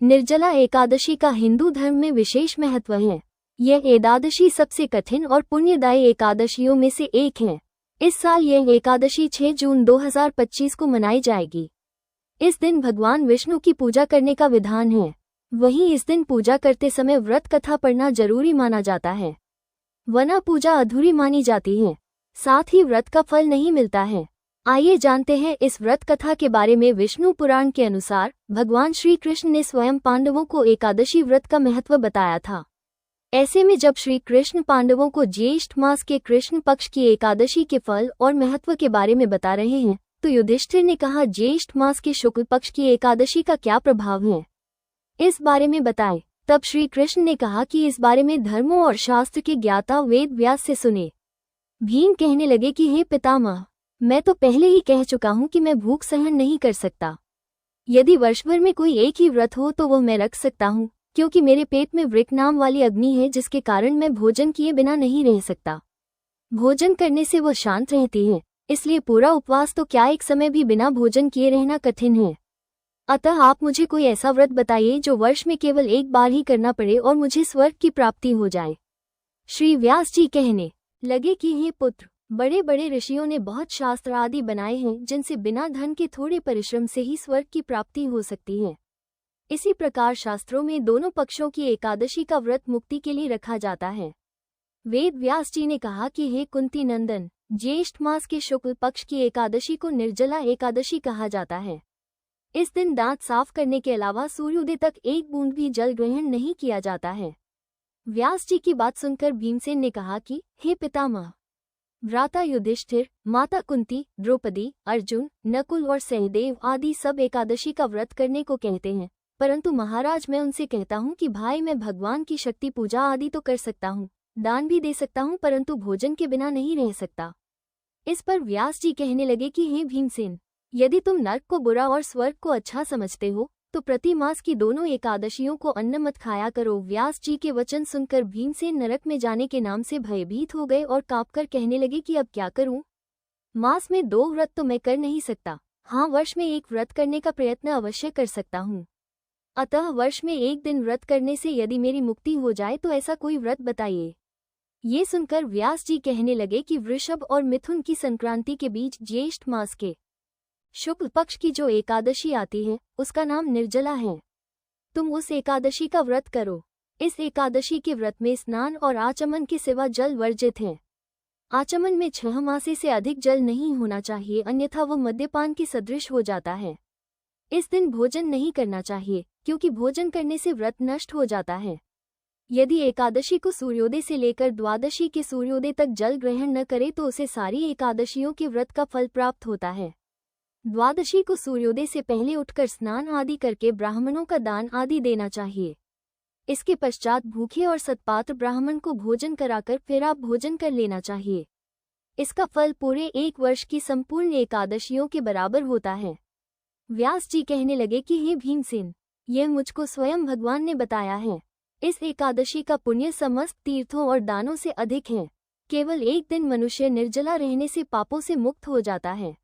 निर्जला एकादशी का हिंदू धर्म में विशेष महत्व है। यह एकादशी सबसे कठिन और पुण्यदायी एकादशियों में से एक है। इस साल यह एकादशी 6 जून 2025 को मनाई जाएगी। इस दिन भगवान विष्णु की पूजा करने का विधान है। वहीं इस दिन पूजा करते समय व्रत कथा पढ़ना जरूरी माना जाता है, वरना पूजा अधूरी मानी जाती है। साथ ही व्रत का फल नहीं मिलता है। आइए जानते हैं इस व्रत कथा के बारे में। विष्णु पुराण के अनुसार भगवान श्री कृष्ण ने स्वयं पांडवों को एकादशी व्रत का महत्व बताया था। ऐसे में जब श्री कृष्ण पांडवों को ज्येष्ठ मास के कृष्ण पक्ष की एकादशी के फल और महत्व के बारे में बता रहे हैं, तो युधिष्ठिर ने कहा, ज्येष्ठ मास के शुक्ल पक्ष की एकादशी का क्या प्रभाव है, इस बारे में बताएं। तब श्री कृष्ण ने कहा कि इस बारे में धर्मों और शास्त्र के ज्ञाता वेद व्यास से सुने। भीम कहने लगे कि हे पितामह, मैं तो पहले ही कह चुका हूँ कि मैं भूख सहन नहीं कर सकता। यदि वर्ष भर में कोई एक ही व्रत हो तो वह मैं रख सकता हूँ, क्योंकि मेरे पेट में वृक नाम वाली अग्नि है, जिसके कारण मैं भोजन किए बिना नहीं रह सकता। भोजन करने से वह शांत रहती है, इसलिए पूरा उपवास तो क्या एक समय भी बिना भोजन किए रहना कठिन है। अतः आप मुझे कोई ऐसा व्रत बताइए जो वर्ष में केवल एक बार ही करना पड़े और मुझे स्वर्ग की प्राप्ति हो जाए। श्री व्यास जी कहने लगे कि हे पुत्र, बड़े बड़े ऋषियों ने बहुत शास्त्र आदि बनाए हैं, जिनसे बिना धन के थोड़े परिश्रम से ही स्वर्ग की प्राप्ति हो सकती है। इसी प्रकार शास्त्रों में दोनों पक्षों की एकादशी का व्रत मुक्ति के लिए रखा जाता है। वेद व्यास जी ने कहा कि हे कुंती नंदन, ज्येष्ठ मास के शुक्ल पक्ष की एकादशी को निर्जला एकादशी कहा जाता है। इस दिन दांत साफ करने के अलावा सूर्योदय तक एक बूंद भी जल ग्रहण नहीं किया जाता है। व्यास जी की बात सुनकर भीमसेन ने कहा कि हे पितामह, भ्राता युधिष्ठिर, माता कुंती, द्रौपदी, अर्जुन, नकुल और सहदेव आदि सब एकादशी का व्रत करने को कहते हैं, परंतु महाराज मैं उनसे कहता हूँ कि भाई, मैं भगवान की शक्ति पूजा आदि तो कर सकता हूँ, दान भी दे सकता हूँ, परंतु भोजन के बिना नहीं रह सकता। इस पर व्यास जी कहने लगे कि हे भीमसेन, यदि तुम नरक को बुरा और स्वर्ग को अच्छा समझते हो तो प्रति मास की दोनों एकादशियों को अन्न मत खाया करो। व्यास जी के वचन सुनकर भीमसेन नरक में जाने के नाम से भयभीत हो गए और कांपकर कहने लगे कि अब क्या करूं? मास में 2 व्रत तो मैं कर नहीं सकता, हाँ वर्ष में एक व्रत करने का प्रयत्न अवश्य कर सकता हूँ। अतः वर्ष में एक दिन व्रत करने से यदि मेरी मुक्ति हो जाए तो ऐसा कोई व्रत बताइए। ये सुनकर व्यास जी कहने लगे कि वृषभ और मिथुन की संक्रांति के बीच ज्येष्ठ मास के शुक्ल पक्ष की जो एकादशी आती है उसका नाम निर्जला है। तुम उस एकादशी का व्रत करो। इस एकादशी के व्रत में स्नान और आचमन के सिवा जल वर्जित है। आचमन में 6 मासे से अधिक जल नहीं होना चाहिए, अन्यथा वो मद्यपान के सदृश हो जाता है। इस दिन भोजन नहीं करना चाहिए, क्योंकि भोजन करने से व्रत नष्ट हो जाता है। यदि एकादशी को सूर्योदय से लेकर द्वादशी के सूर्योदय तक जल ग्रहण न करे तो उसे सारी एकादशियों के व्रत का फल प्राप्त होता है। द्वादशी को सूर्योदय से पहले उठकर स्नान आदि करके ब्राह्मणों का दान आदि देना चाहिए। इसके पश्चात भूखे और सत्पात्र ब्राह्मण को भोजन कराकर फिर आप भोजन कर लेना चाहिए। इसका फल पूरे 1 वर्ष की संपूर्ण एकादशियों के बराबर होता है। व्यास जी कहने लगे कि हे भीमसेन, यह मुझको स्वयं भगवान ने बताया है। इस एकादशी का पुण्य समस्त तीर्थों और दानों से अधिक है। केवल एक दिन मनुष्य निर्जला रहने से पापों से मुक्त हो जाता है।